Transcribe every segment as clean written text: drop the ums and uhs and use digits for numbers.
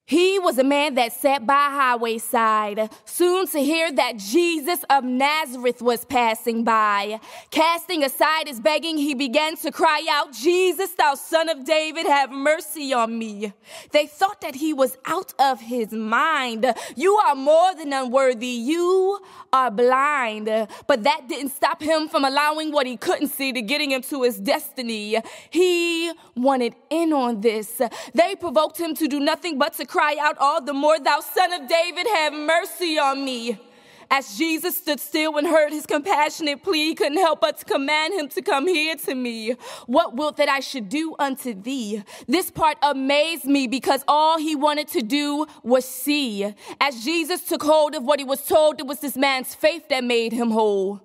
He was a man that sat by a highway side, soon to hear that Jesus of Nazareth was passing by. Casting aside his begging, he began to cry out, "Jesus, thou son of David, have mercy on me." They thought that he was out of his mind. "You are more than unworthy. You are blind." But that didn't stop him from allowing what he couldn't see to getting him to his destiny. He wanted in on this. They provoked him to do nothing but to cry out all the more, "Thou son of David, have mercy on me." As Jesus stood still and heard his compassionate plea, he couldn't help but to command him to come here to me. "What wilt that I should do unto thee?" This part amazed me because all he wanted to do was see. As Jesus took hold of what he was told, it was this man's faith that made him whole.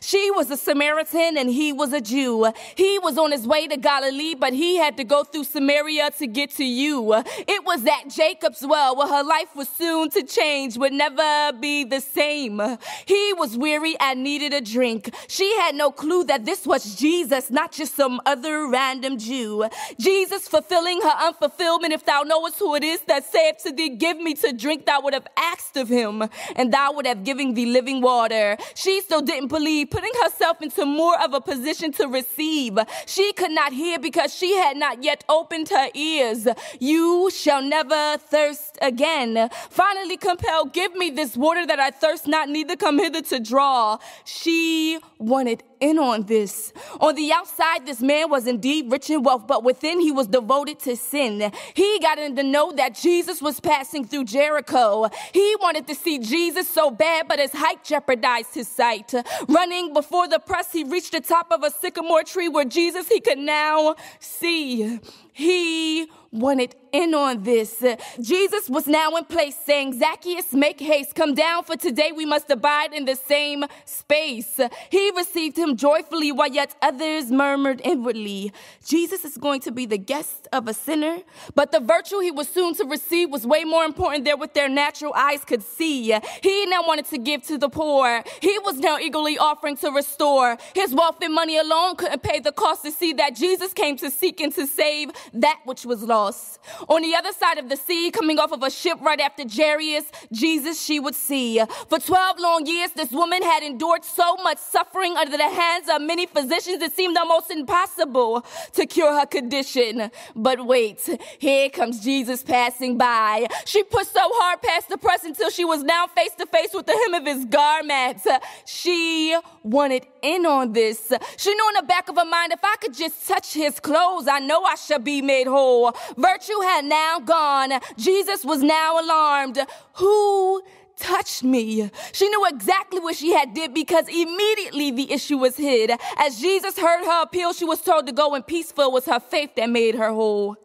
She was a Samaritan and he was a Jew. He was on his way to Galilee, but he had to go through Samaria to get to you. It was at Jacob's well where her life was soon to change, would never be the same. He was weary and needed a drink. She had no clue that this was Jesus, not just some other random Jew. Jesus fulfilling her unfulfillment. "If thou knowest who it is that saith to thee, give me to drink," thou would have asked of him, and thou would have given thee living water. She still didn't believe, putting herself into more of a position to receive. She could not hear because she had not yet opened her ears. "You shall never thirst again." Finally compelled, "Give me this water that I thirst not, neither come hither to draw." She wanted in on this. On the outside, this man was indeed rich in wealth, but within he was devoted to sin. He got in to know that Jesus was passing through Jericho. He wanted to see Jesus so bad, but his height jeopardized his sight. Running before the press, he reached the top of a sycamore tree where Jesus he could now see. He wanted in on this. Jesus was now in place saying, "Zacchaeus, make haste, come down, for today we must abide in the same space." He received him joyfully while yet others murmured inwardly, "Jesus is going to be the guest of a sinner." But the virtue he was soon to receive was way more important than what their natural eyes could see. He now wanted to give to the poor. He was now eagerly offering to restore. His wealth and money alone couldn't pay the cost to see that Jesus came to seek and to save that which was lost. On the other side of the sea, coming off of a ship right after Jairus, Jesus she would see. For 12 long years, this woman had endured so much suffering under the hands of many physicians, it seemed almost impossible to cure her condition. But wait, here comes Jesus passing by. She pushed so hard past the press until she was now face to face with the hem of his garment. She wanted in on this. She knew in the back of her mind, if I could just touch his clothes, I know I shall be made whole. Virtue had now gone. Jesus was now alarmed. Who touched me? She knew exactly what she had did because immediately the issue was hid. As Jesus heard her appeal, she was told to go in peace, for it was her faith that made her whole.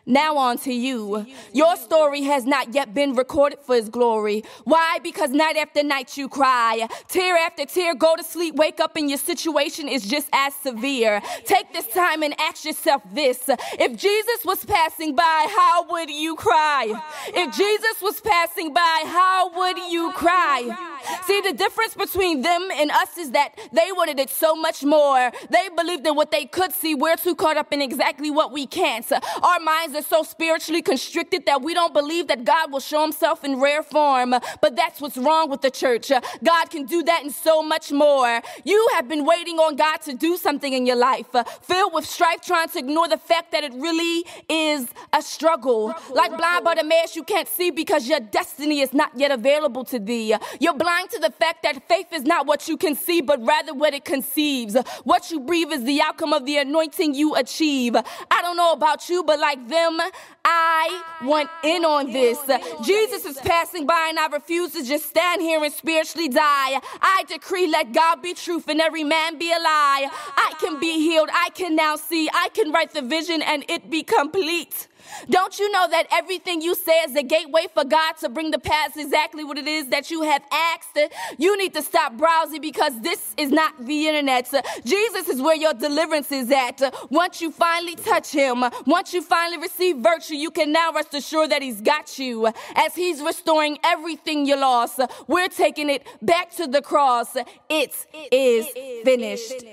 Now on to you. Your story has not yet been recorded for his glory. Why? Because night after night you cry. Tear after tear, go to sleep, wake up, and your situation is just as severe. Take this time and ask yourself this. If Jesus was passing by, how would you cry? If Jesus was passing by, how would you cry? See, the difference between them and us is that they wanted it so much more. They believed in what they could see. We're too caught up in exactly what we can't. Our minds are so spiritually constricted that we don't believe that God will show himself in rare form. But that's what's wrong with the church. God can do that and so much more. You have been waiting on God to do something in your life, filled with strife, trying to ignore the fact that it really is a struggle. Like blind Bartimaeus, you can't see because your destiny is not yet available to thee. You're blind to the fact that faith is not what you can see, but rather what it conceives. What you breathe is the outcome of the anointing you achieve. I don't know about you, but like them, I want in on this. Jesus is passing by and I refuse to just stand here and spiritually die. I decree, let God be truth and every man be a lie. I can be healed. I can now see. I can write the vision and it be complete. Don't you know that everything you say is a gateway for God to bring to pass exactly what it is that you have asked? You need to stop browsing because this is not the internet. Jesus is where your deliverance is at. Once you finally touch him, once you finally receive virtue, you can now rest assured that he's got you. As he's restoring everything you lost, we're taking it back to the cross. It is finished.